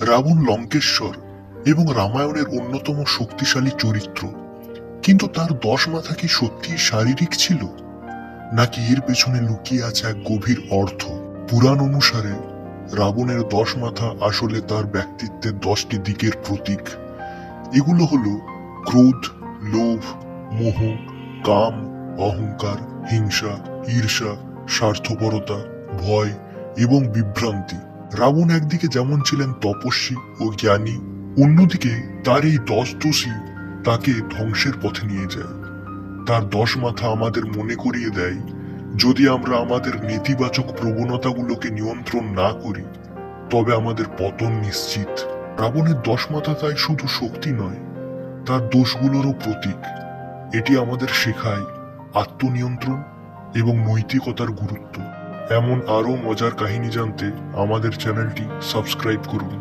রাবণ লঙ্কেশ্বর এবং রামায়ণের অন্যতম শক্তিশালী চরিত্র, কিন্তু তার 10 মাথা কি সত্যি শারীরিক ছিল, নাকি এর পেছনে লুকিয়ে আছে এক গভীর অর্থ? পুরাণ অনুসারে রাবণের 10 মাথা আসলে তার ব্যক্তিত্বের 10টি দিকের প্রতীক। এগুলো হলো ক্রোধ, লোভ, মোহ, কাম, অহংকার, হিংসা, ঈর্ষা, স্বার্থপরতা, ভয় এবং বিভ্রান্তি। রাবণ একদিকে যেমন ছিলেন তপস্বী ও জ্ঞানী, অন্যদিকে তার এই 10 দোষী তাকে ধ্বংসের পথে নিয়ে যায়। তার 10 মাথা আমাদের মনে করিয়ে দেয়, যদি আমরা আমাদের নেতিবাচক প্রবণতাগুলোকে নিয়ন্ত্রণ না করি, তবে আমাদের পতন নিশ্চিত। রাবণের 10 মাথা তাই শুধু শক্তি নয়, তার দোষগুলোরও প্রতীক। এটি আমাদের শেখায় আত্মনিয়ন্ত্রণ এবং নৈতিকতার গুরুত্ব। এমন আরো মজার কাহিনী জানতে আমাদের চ্যানেলটি সাবস্ক্রাইব করুন।